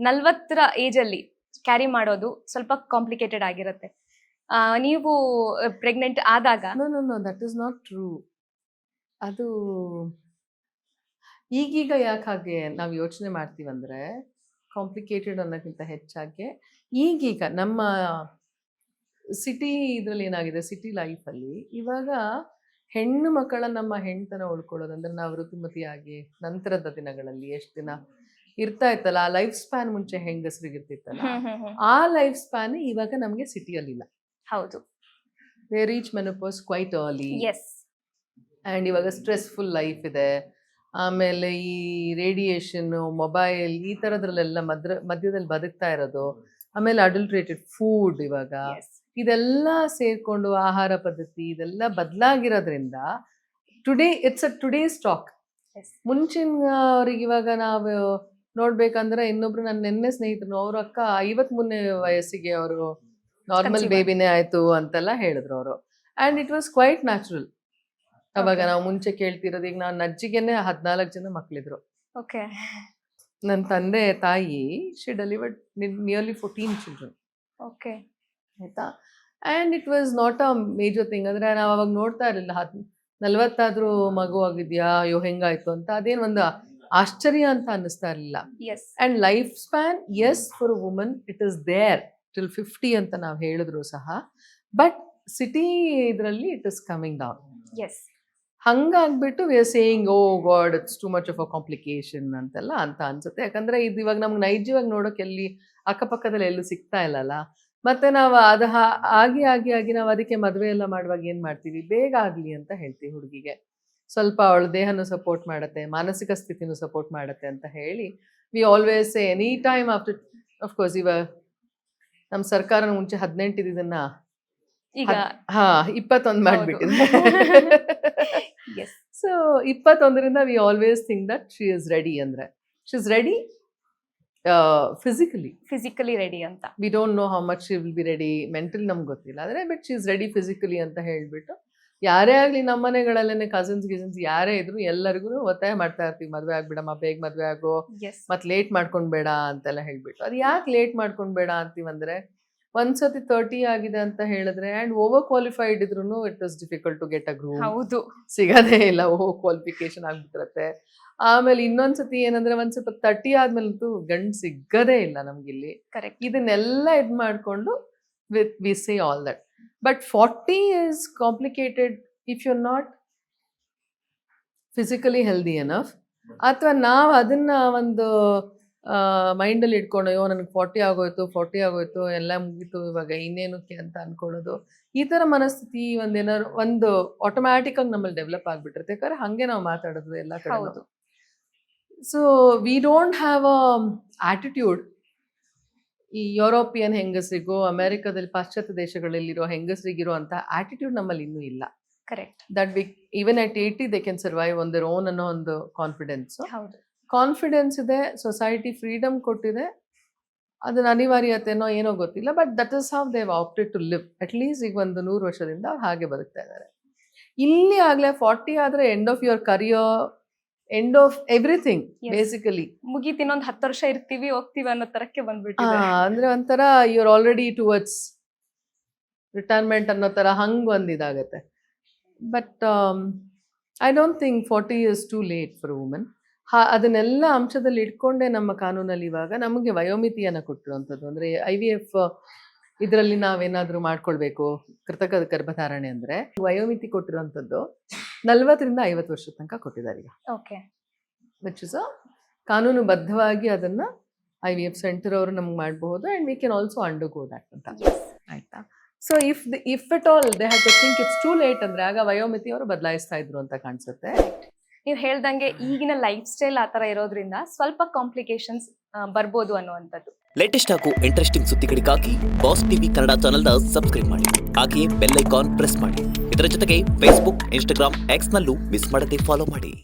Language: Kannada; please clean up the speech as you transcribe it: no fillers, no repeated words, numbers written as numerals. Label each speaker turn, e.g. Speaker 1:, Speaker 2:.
Speaker 1: 40ರ ಏಜ್ ಅಲ್ಲಿ ಕ್ಯಾರಿ ಮಾಡೋದು ಸ್ವಲ್ಪ ಕಾಂಪ್ಲಿಕೇಟೆಡ್ ಆಗಿರುತ್ತೆ. ನೀವು ಪ್ರೆಗ್ನೆಂಟ್ ಆದಾಗ
Speaker 2: no that is not true. ಅದು ಈಗೀಗ ಯಾಕೆ ಹಾಗೆ ನಾವು ಯೋಚನೆ ಮಾಡ್ತೀವಂದ್ರೆ ಕಾಂಪ್ಲಿಕೇಟೆಡ್ ಅನ್ನೋಕ್ಕಿಂತ ಹೆಚ್ಚಾಗಿ ಈಗೀಗ ನಮ್ಮ ಸಿಟಿ ಇದರಲ್ಲಿ ಏನಾಗಿದೆ, ಸಿಟಿ ಲೈಫಲ್ಲಿ ಇವಾಗ ಹೆಣ್ಣು ಮಕ್ಕಳ ನಮ್ಮ ಹೆಣ್ತನ ಉಳ್ಕೊಳ್ಳೋದಂದ್ರೆ ನಾವು ಋತುಮತಿಯಾಗಿ ನಂತರದ ದಿನಗಳಲ್ಲಿ ಎಷ್ಟು ದಿನ ಇರ್ತಾ ಇತ್ತಲ್ಲ, ಆ ಲೈಫ್ ಸ್ಪ್ಯಾನ್ ಮುಂಚೆ ಹೆಂಗಸರಿಗೆ ಇರ್ತಿತ್ತಲ್ಲ, ಆ ಲೈಫ್ ಸ್ಪ್ಯಾನ್ ಇವಾಗ ನಮಗೆ ಸಿಟಿಯಲ್ಲಿಲ್ಲ.
Speaker 1: ಹೌದು,
Speaker 2: they reach menopause quite early.
Speaker 1: Yes.
Speaker 2: And ಇವಾಗ ಸ್ಟ್ರೆಸ್ಫುಲ್ ಲೈಫ್ ಇದೆ. ಆಮೇಲೆ ಈ ರೇಡಿಯೇಷನ್ನು, ಮೊಬೈಲ್, ಈ ಥರದ್ರಲ್ಲೆಲ್ಲ ಮಧ್ಯದಲ್ಲಿ ಬದುಕ್ತಾ ಇರೋದು. ಆಮೇಲೆ ಅಡಲ್ಟ್ರೇಟೆಡ್ ಫುಡ್ ಇವಾಗ ಇದೆಲ್ಲ ಸೇರಿಕೊಂಡು ಆಹಾರ ಪದ್ಧತಿ ಇದೆಲ್ಲ ಬದಲಾಗಿರೋದ್ರಿಂದ ಇಟ್ಸ್ ಅ ಟುಡೇ ಸ್ಟಾಕ್. ಮುಂಚಿನವ್ರಿಗೆ ಇವಾಗ ನಾವು ನೋಡ್ಬೇಕಂದ್ರೆ ಇನ್ನೊಬ್ರು ನನ್ನ ನೆನ್ನೆ ಸ್ನೇಹಿತರು, ಅವ್ರ ಅಕ್ಕ 53ನೇ ವಯಸ್ಸಿಗೆ ಅವರು ನಾರ್ಮಲ್ ಬೇಬಿನೇ ಆಯ್ತು ಅಂತೆಲ್ಲ ಹೇಳಿದ್ರು ಅವರು. And it was quite natural. ಅವಾಗ ನಾವು ಮುಂಚೆ ಕೇಳ್ತಿರೋದು, ಈಗ ನಾನು ಅಜ್ಜಿಗೆನೆ 14 ಜನ ಮಕ್ಕಳಿದ್ರು.
Speaker 1: ಓಕೆ.
Speaker 2: ನನ್ನ ತಂದೆ ತಾಯಿ she delivered nearly 14 children.
Speaker 1: Okay,
Speaker 2: ಆಯ್ತಾ. And it was not a major thing. ಅಂದರೆ ನಾವು ಅವಾಗ ನೋಡ್ತಾ ಇರಲಿಲ್ಲ 40 ಮಗು ಆಗಿದ್ಯಾ, ಅಯ್ಯೋ ಹೆಂಗಾಯ್ತು ಅಂತ, ಅದೇನು ಒಂದು ಆಶ್ಚರ್ಯ ಅಂತ ಅನ್ನಿಸ್ತಾ ಇರಲಿಲ್ಲ. And life span as for a woman it is there till 50 ಅಂತ ನಾವು ಹೇಳಿದ್ರು ಸಹ, ಬಟ್ ಸಿಟಿ ಇದರಲ್ಲಿ it is coming down.
Speaker 1: Yes.
Speaker 2: ಹಂಗಾಗ್ಬಿಟ್ಟು we are saying oh God it's too much of a complication ಅಂತೆಲ್ಲ ಅಂತ ಅನ್ಸುತ್ತೆ. ಯಾಕಂದ್ರೆ ಇದು ಇವಾಗ ನಮ್ಗೆ ನೈಜವಾಗಿ ನೋಡೋಕೆ ಎಲ್ಲಿ ಅಕ್ಕಪಕ್ಕದಲ್ಲಿ ಎಲ್ಲೂ ಸಿಗ್ತಾ ಇಲ್ಲಲ್ಲ. ಮತ್ತೆ ನಾವು ಅದು ಆಗಿ ನಾವು ಅದಕ್ಕೆ ಮದುವೆ ಎಲ್ಲ ಮಾಡುವಾಗ ಏನು ಮಾಡ್ತೀವಿ, ಬೇಗ ಆಗಲಿ ಅಂತ ಹೇಳ್ತೀವಿ ಹುಡುಗಿಗೆ. ಸ್ವಲ್ಪ ಅವಳ ದೇಹನೂ ಸಪೋರ್ಟ್ ಮಾಡುತ್ತೆ, ಮಾನಸಿಕ ಸ್ಥಿತಿನೂ ಸಪೋರ್ಟ್ ಮಾಡುತ್ತೆ ಅಂತ ಹೇಳಿ we always say any time after. Of course ಇವಾಗ ನಮ್ಮ ಸರ್ಕಾರ ಮುಂಚೆ 18 ಇದ್ದಿದ್ದನ್ನ
Speaker 1: ಈಗ
Speaker 2: 21 ಮಾಡಿಬಿಟ್ಟಿದೆ. ಸೊ 21ರಿಂದ we always think that she is ready. ಅಂದ್ರೆ she is ready physically ready ಅಂತ. We don't know how much she will be ready mentally, ನಮ್ಗೆ ಗೊತ್ತಿಲ್ಲ. ಆದರೆ but she is ready physically ಅಂತ ಹೇಳ್ಬಿಟ್ಟು ಯಾರೇ ಆಗಲಿ ನಮ್ಮ ಮನೆಗಳಲ್ಲೇ ಕಸಿನ್ಸ್ ಯಾರೇ ಇದ್ರು ಎಲ್ಲರಿಗೂ ಒತ್ತಾಯ ಮಾಡ್ತಾ ಇರ್ತೀವಿ, ಮದುವೆ ಆಗ್ಬಿಡಮ್ಮ, ಬೇಗ ಮದುವೆ ಆಗೋ, ಮತ್ತೆ ಲೇಟ್ ಮಾಡ್ಕೊಂಡ್ಬೇಡ ಅಂತೆಲ್ಲ ಹೇಳ್ಬಿಟ್ಟು. ಅದು ಯಾಕೆ ಲೇಟ್ ಮಾಡ್ಕೊಂಡ್ಬೇಡ ಅಂತೀವಂದ್ರೆ, ಒಂದ್ಸತಿ 30 ಆಗಿದೆ ಅಂತ ಹೇಳಿದ್ರೆ ಆ್ಯಂಡ್ ಓವರ್ ಕ್ವಾಲಿಫೈಡ್ ಇದ್ರು it is difficult to get a groom.
Speaker 1: ಹೌದು,
Speaker 2: ಸಿಗೋದೇ ಇಲ್ಲ, ಓವರ್ ಕ್ವಾಲಿಫಿಕೇಶನ್ ಆಗ್ಬಿಟ್ಟಿರತ್ತೆ. ಆಮೇಲೆ ಇನ್ನೊಂದ್ಸತಿ ಏನಂದ್ರೆ ಒಂದ್ ಸ್ವಲ್ಪ 30 ಆದ್ಮೇಲಂತೂ ಗಂಡು ಸಿಗದೇ ಇಲ್ಲ ನಮ್ಗಿಲ್ಲಿ.
Speaker 1: ಕರೆಕ್ಟ್.
Speaker 2: ಇದನ್ನೆಲ್ಲ ಇದು ಮಾಡ್ಕೊಂಡು we say all that. But 40 is complicated if you're not physically healthy enough. ಅಥವಾ ನಾವು ಅದನ್ನ ಒಂದು ಮೈಂಡಲ್ಲಿ ಇಟ್ಕೊಂಡು, ಅಯ್ಯೋ ನನಗೆ 40 ಆಗೋಯ್ತು ಎಲ್ಲ ಮುಗೀತು ಇವಾಗ ಇನ್ನೇನಕ್ಕೆ ಅಂತ ಅನ್ಕೊಳ್ಳೋದು, ಈ ಥರ ಮನಸ್ಥಿತಿ ಒಂದೇನಾದ್ರು ಒಂದು ಆಟೋಮ್ಯಾಟಿಕ್ ಆಗಿ ನಮ್ಮಲ್ಲಿ ಡೆವಲಪ್ ಆಗಿಬಿಟ್ಟಿರುತ್ತೆ. ಯಾಕಂದ್ರೆ ಹಾಗೆ ನಾವು ಮಾತಾಡೋದು ಎಲ್ಲ ಕಡೆ. So we don't have a attitude. ಈ ಯುರೋಪಿಯನ್ ಹೆಂಗಸರಿಗೂ ಅಮೆರಿಕದಲ್ಲಿ ಪಾಶ್ಚಾತ್ಯ ದೇಶಗಳಲ್ಲಿರೋ ಹೆಂಗಸರಿಗಿರೋ ಅಂತ ಆಟಿಟ್ಯೂಡ್ ನಮ್ಮಲ್ಲಿ ಇನ್ನೂ ಇಲ್ಲ.
Speaker 1: Correct.
Speaker 2: That we even at 80 they can survive on their own ಅನ್ನೋ ಒಂದು ಕಾನ್ಫಿಡೆನ್ಸ್ ಇದೆ. ಸೊಸೈಟಿ ಫ್ರೀಡಮ್ ಕೊಟ್ಟಿದೆ, ಅದನ್ನ ಅನಿವಾರ್ಯತೆನೋ ಏನೋ ಗೊತ್ತಿಲ್ಲ, but that is how they have opted to live. At least ಈಗ ಒಂದು 100 ವರ್ಷದಿಂದ ಹಾಗೆ ಬದುಕ್ತಾ ಇದ್ದಾರೆ. ಇಲ್ಲಿ ಆಗಲೇ 40 ಆದರೆ end of your career, end of everything basically.
Speaker 1: ಮುಗೀತಿ, ಇನ್ನೊಂದು 10 ವರ್ಷ ಇರ್ತೀವಿ ಹೋಗ್ತೀವಿ ಅನ್ನೋ ತರಕ್ಕೆ ಬಂದ್ಬಿಟ್ಟಿದೆ.
Speaker 2: ಅಂದ್ರೆ ಒಂಥರ ಯುವರ್ ಆಲ್ರೆಡಿ ಟುವರ್ಡ್ಸ್ ರಿಟೈರ್ಮೆಂಟ್ ಅನ್ನೋ ತರ ಹಂಗ್ ಒಂದಿದಾಗತ್ತೆ. But I don't think 40 is too late for a woman. ಅದನ್ನೆಲ್ಲ ಅಂಶದಲ್ಲಿ ಇಟ್ಕೊಂಡೆ ನಮ್ಮ ಕಾನೂನಲ್ಲಿ ಇವಾಗ ನಮಗೆ ವಯೋಮಿತಿಯನ್ನು ಕೊಟ್ಟಿರುವಂಥದ್ದು. ಅಂದರೆ IVF ಇದರಲ್ಲಿ ನಾವೇನಾದರೂ ಮಾಡ್ಕೊಳ್ಬೇಕು ಕೃತಕ ಗರ್ಭಧಾರಣೆ ಅಂದರೆ ವಯೋಮಿತಿ ಕೊಟ್ಟಿರುವಂಥದ್ದು 40ರಿಂದ 50 ವರ್ಷದ ತನಕ ಕೊಟ್ಟಿದ್ದಾರೆ ಈಗ.
Speaker 1: ಓಕೆ.
Speaker 2: ವಿಚ್ ಇಸ್ ಕಾನೂನುಬದ್ಧವಾಗಿ ಅದನ್ನು IVF ಸೆಂಟರ್ ಅವರು ನಮ್ಗೆ ಮಾಡಬಹುದು. And we can also undergo that ಅಂತ. ಆಯ್ತಾ. So if it all they have to think it's too late ಅಂದರೆ ಆಗ ವಯೋಮಿತಿ ಅವರು ಬದಲಾಯಿಸ್ತಾ ಇದ್ರು ಅಂತ ಕಾಣಿಸುತ್ತೆ.
Speaker 1: ನೀವು ಹೇಳ್ದಂಗೆ ಈಗಿನ ಲೈಫ್ ಸ್ಟೈಲ್ ಆ ಥರ ಇರೋದ್ರಿಂದ ಸ್ವಲ್ಪ ಕಾಂಪ್ಲಿಕೇಶನ್ಸ್ ಬರ್ಬೋದು ಅನ್ನುವಂಥದ್ದು.
Speaker 3: ಲೇಟೆಸ್ಟ್ ಹಾಗೂ ಇಂಟ್ರೆಸ್ಟಿಂಗ್ ಸುದ್ದಿಗಳಿಗಾಗಿ ಬಾಸ್ ಟಿವಿ ಕನ್ನಡ ಚಾನೆಲ್ನ ಸಬ್ಸ್ಕ್ರೈಬ್ ಮಾಡಿ, ಹಾಗೆಯೇ ಬೆಲ್ ಐಕಾನ್ ಪ್ರೆಸ್ ಮಾಡಿ. ಇದರ ಜೊತೆಗೆ ಫೇಸ್ಬುಕ್, ಇನ್ಸ್ಟಾಗ್ರಾಮ್, ಎಕ್ಸ್ನಲ್ಲೂ ಮಿಸ್ ಮಾಡದೆ ಫಾಲೋ ಮಾಡಿ.